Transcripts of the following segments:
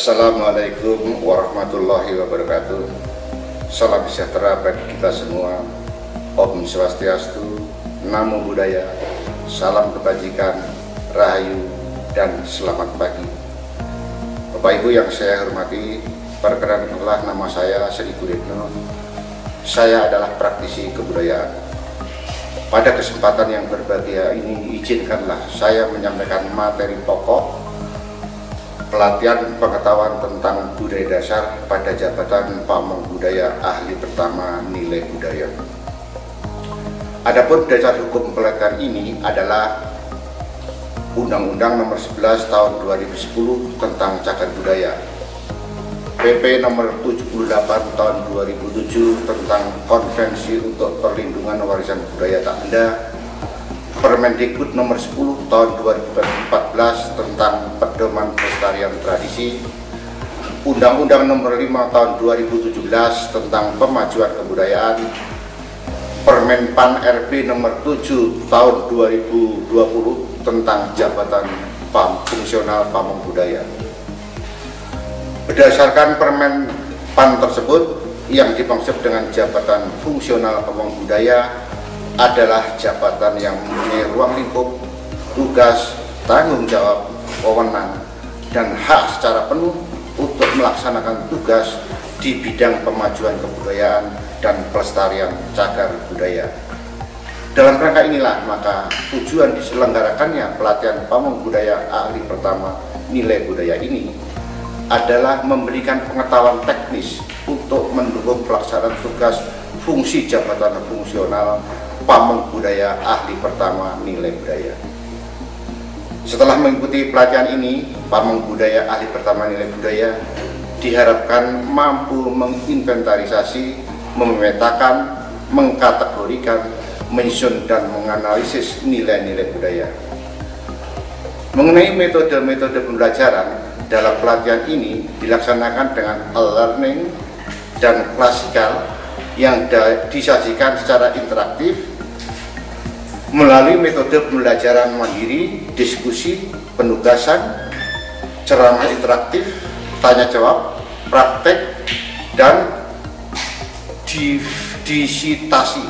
Assalamualaikum warahmatullahi wabarakatuh. Salam sejahtera bagi kita semua. Om Swastiastu, Namo Buddhaya, salam kebajikan, rahayu, dan selamat pagi. Bapak Ibu yang saya hormati, perkenalkanlah nama saya Sri Guritno. Saya adalah praktisi kebudayaan. Pada kesempatan yang berbahagia ini, izinkanlah saya menyampaikan materi pokok pelatihan pengetahuan tentang budaya dasar pada jabatan Pamong Budaya Ahli Pertama Nilai Budaya. Adapun dasar hukum pelatihan ini adalah Undang-Undang Nomor 11 Tahun 2010 tentang Cagar Budaya, PP Nomor 78 Tahun 2007 tentang Konvensi untuk Perlindungan Warisan Budaya Tak Benda, Permendikbud Nomor 10 Tahun 2014 tentang Pedoman Pelestarian Tradisi, Undang-Undang Nomor 5 Tahun 2017 tentang Pemajuan Kebudayaan, Permenpan RB Nomor 7 Tahun 2020 tentang Jabatan Fungsional Pamong Budaya. Berdasarkan Permenpan tersebut, yang dimaksud dengan Jabatan Fungsional Pamong Budaya adalah jabatan yang mempunyai ruang lingkup, tugas, tanggung jawab, wewenang, dan hak secara penuh untuk melaksanakan tugas di bidang pemajuan kebudayaan dan pelestarian cagar budaya. Dalam rangka inilah maka tujuan diselenggarakannya pelatihan Pamong Budaya Ahli Pertama Nilai Budaya ini adalah memberikan pengetahuan teknis untuk mendukung pelaksanaan tugas fungsi jabatan fungsional Pamong Budaya Ahli Pertama Nilai Budaya. Setelah mengikuti pelatihan ini, Pamong Budaya Ahli Pertama Nilai Budaya diharapkan mampu menginventarisasi, memetakan, mengkategorikan, mensusun dan menganalisis nilai-nilai budaya. Mengenai metode-metode pembelajaran, dalam pelatihan ini dilaksanakan dengan e-learning dan klasikal yang disajikan secara interaktif melalui metode pembelajaran mandiri, diskusi, penugasan, ceramah interaktif, tanya jawab, praktek, dan disitasi.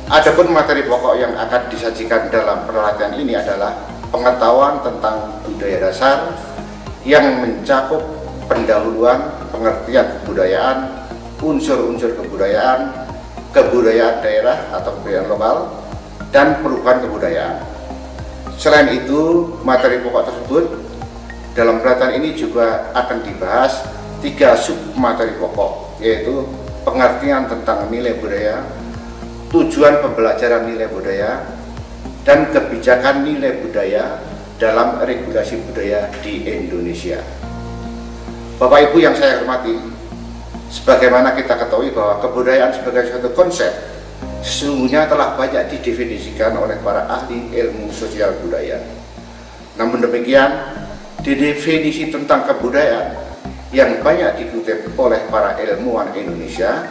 Adapun materi pokok yang akan disajikan dalam pelatihan ini adalah pengetahuan tentang budaya dasar yang mencakup pendahuluan, pengertian kebudayaan, unsur-unsur kebudayaan, kebudayaan daerah atau kebudayaan lokal, dan perubahan kebudayaan. Selain itu, materi pokok tersebut dalam pelatihan ini juga akan dibahas 3 sub materi pokok, yaitu pengertian tentang nilai budaya, tujuan pembelajaran nilai budaya, dan kebijakan nilai budaya dalam regulasi budaya di Indonesia. Bapak Ibu yang saya hormati, sebagaimana kita ketahui bahwa kebudayaan sebagai suatu konsep sesungguhnya telah banyak didefinisikan oleh para ahli ilmu sosial budaya. Namun demikian, definisi tentang kebudayaan yang banyak dikutip oleh para ilmuwan Indonesia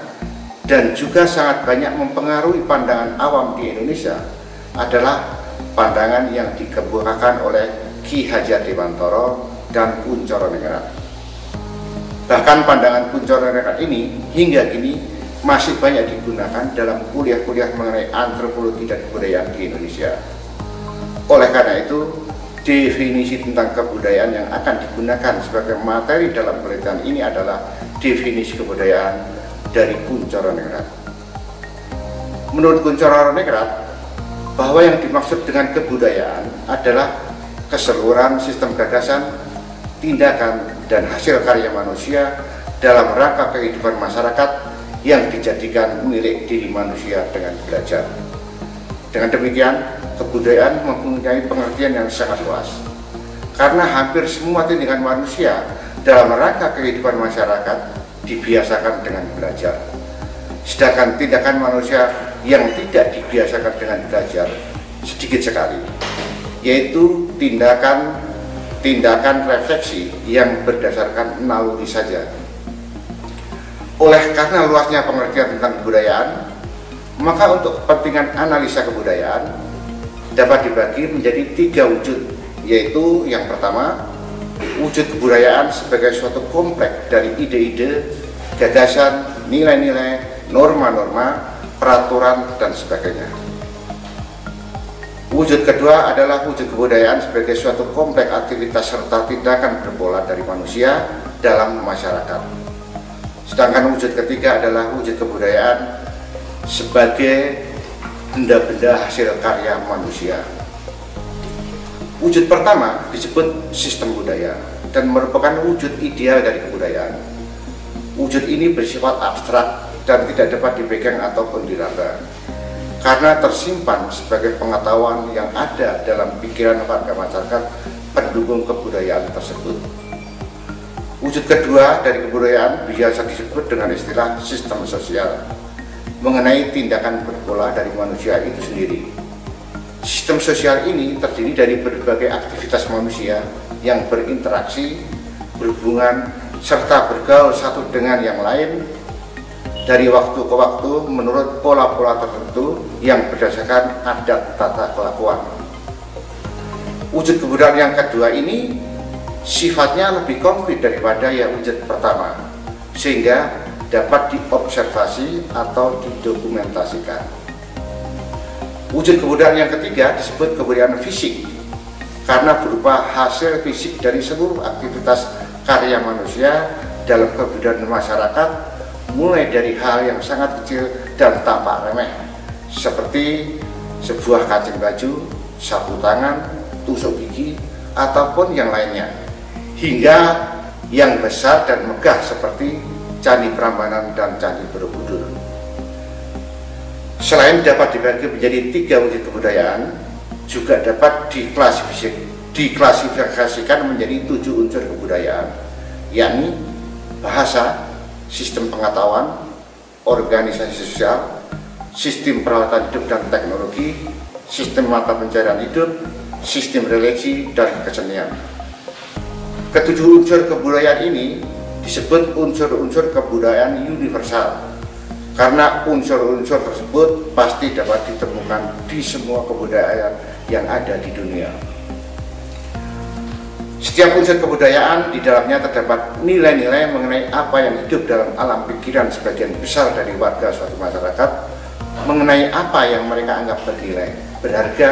dan juga sangat banyak mempengaruhi pandangan awam di Indonesia adalah pandangan yang dikemukakan oleh Ki Hajar Dewantara dan Kuncoro Ningrat. Bahkan pandangan Kuncoro Ningrat ini hingga kini masih banyak digunakan dalam kuliah-kuliah mengenai antropologi dan kebudayaan di Indonesia. Oleh karena itu, definisi tentang kebudayaan yang akan digunakan sebagai materi dalam pelatihan ini adalah definisi kebudayaan dari Kuncoro Ningrat. Menurut Kuncoro Ningrat, bahwa yang dimaksud dengan kebudayaan adalah keseluruhan sistem gagasan, tindakan, dan hasil karya manusia dalam rangka kehidupan masyarakat yang dijadikan milik diri manusia dengan belajar. Dengan demikian, kebudayaan mempunyai pengertian yang sangat luas, karena hampir semua tindakan manusia dalam rangka kehidupan masyarakat dibiasakan dengan belajar. Sedangkan tindakan manusia yang tidak dibiasakan dengan belajar sedikit sekali, yaitu tindakan refleksi yang berdasarkan naluri saja. Oleh karena luasnya pengertian tentang kebudayaan, maka untuk kepentingan analisa kebudayaan dapat dibagi menjadi 3 wujud, yaitu yang pertama wujud kebudayaan sebagai suatu kompleks dari ide-ide, gagasan, nilai-nilai, norma-norma, peraturan, dan sebagainya. Wujud kedua adalah wujud kebudayaan sebagai suatu kompleks aktivitas serta tindakan berpola dari manusia dalam masyarakat. Sedangkan wujud ketiga adalah wujud kebudayaan sebagai benda-benda hasil karya manusia. Wujud pertama disebut sistem budaya dan merupakan wujud ideal dari kebudayaan. Wujud ini bersifat abstrak dan tidak dapat dipegang ataupun diraba, karena tersimpan sebagai pengetahuan yang ada dalam pikiran warga masyarakat pendukung kebudayaan tersebut. Wujud kedua dari kebudayaan biasa disebut dengan istilah sistem sosial, mengenai tindakan berpola dari manusia itu sendiri. Sistem sosial ini terdiri dari berbagai aktivitas manusia yang berinteraksi, berhubungan, serta bergaul satu dengan yang lain dari waktu ke waktu menurut pola-pola tertentu yang berdasarkan adat tata kelakuan. Wujud kebudayaan yang kedua ini sifatnya lebih konkret daripada yang wujud pertama, sehingga dapat diobservasi atau didokumentasikan. Wujud kebudayaan yang ketiga disebut kebudayaan fisik, karena berupa hasil fisik dari seluruh aktivitas karya manusia dalam kebudayaan masyarakat, mulai dari hal yang sangat kecil dan tampak remeh, seperti sebuah kancing baju, sapu tangan, tusuk gigi, ataupun yang lainnya, hingga yang besar dan megah seperti Candi Prambanan dan Candi Borobudur. Selain dapat dibagi menjadi 3 wujud kebudayaan, juga dapat diklasifikasikan menjadi 7 unsur kebudayaan, yakni bahasa, sistem pengetahuan, organisasi sosial, sistem peralatan hidup dan teknologi, sistem mata pencarian hidup, sistem religi, dan kesenian. Ketujuh unsur kebudayaan ini disebut unsur-unsur kebudayaan universal, karena unsur-unsur tersebut pasti dapat ditemukan di semua kebudayaan yang ada di dunia. Setiap unsur kebudayaan di dalamnya terdapat nilai-nilai mengenai apa yang hidup dalam alam pikiran sebagian besar dari warga suatu masyarakat, mengenai apa yang mereka anggap bernilai, berharga,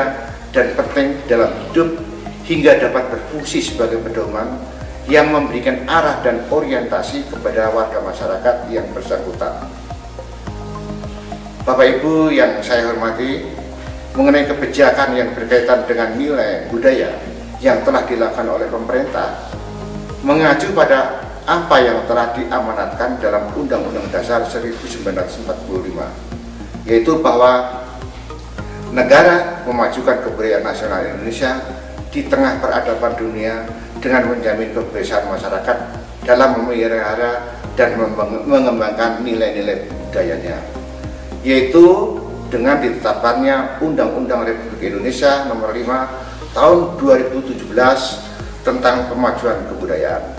dan penting dalam hidup, hingga dapat berfungsi sebagai pedoman yang memberikan arah dan orientasi kepada warga masyarakat yang bersangkutan. Bapak Ibu yang saya hormati, mengenai kebijakan yang berkaitan dengan nilai budaya yang telah dilakukan oleh pemerintah, mengacu pada apa yang telah diamanatkan dalam Undang-Undang Dasar 1945, yaitu bahwa negara memajukan kebudayaan nasional Indonesia di tengah peradaban dunia dengan menjamin kebebasan masyarakat dalam memelihara dan mengembangkan nilai-nilai budayanya, yaitu dengan ditetapkannya Undang-Undang Republik Indonesia Nomor 5 Tahun 2017 tentang Pemajuan Kebudayaan.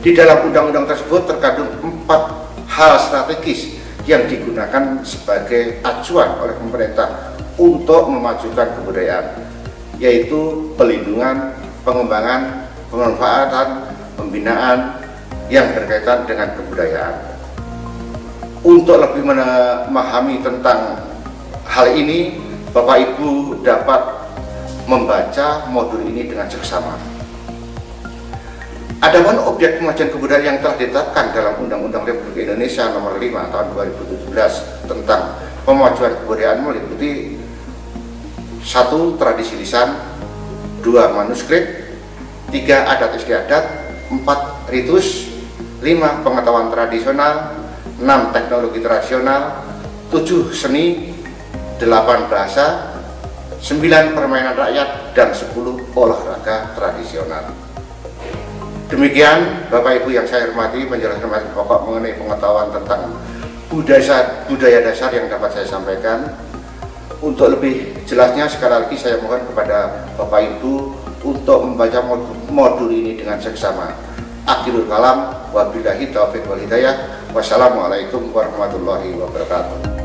Di dalam undang-undang tersebut terkandung 4 hal strategis yang digunakan sebagai acuan oleh pemerintah untuk memajukan kebudayaan, yaitu pelindungan, pengembangan, pemanfaatan, pembinaan yang berkaitan dengan kebudayaan. Untuk lebih memahami tentang hal ini, Bapak Ibu dapat membaca modul ini dengan seksama. Adapun objek pemajuan kebudayaan yang telah ditetapkan dalam Undang-Undang Republik Indonesia Nomor 5 Tahun 2017 tentang Pemajuan Kebudayaan meliputi 1. Tradisi lisan, 2. Manuskrip, 3. Adat istiadat, 4. Ritus, 5. Pengetahuan tradisional, 6. Teknologi tradisional, 7. Seni, 8. Bahasa, 9. Permainan rakyat, dan 10. Olahraga tradisional. Demikian Bapak Ibu yang saya hormati penjelasan materi pokok mengenai pengetahuan tentang budaya dasar yang dapat saya sampaikan. Untuk lebih jelasnya sekali lagi saya mohon kepada Bapak Ibu untuk membaca modul ini dengan seksama. Akhirul kalam, wabillahi taufiq wal hidayah. Wassalamualaikum warahmatullahi wabarakatuh.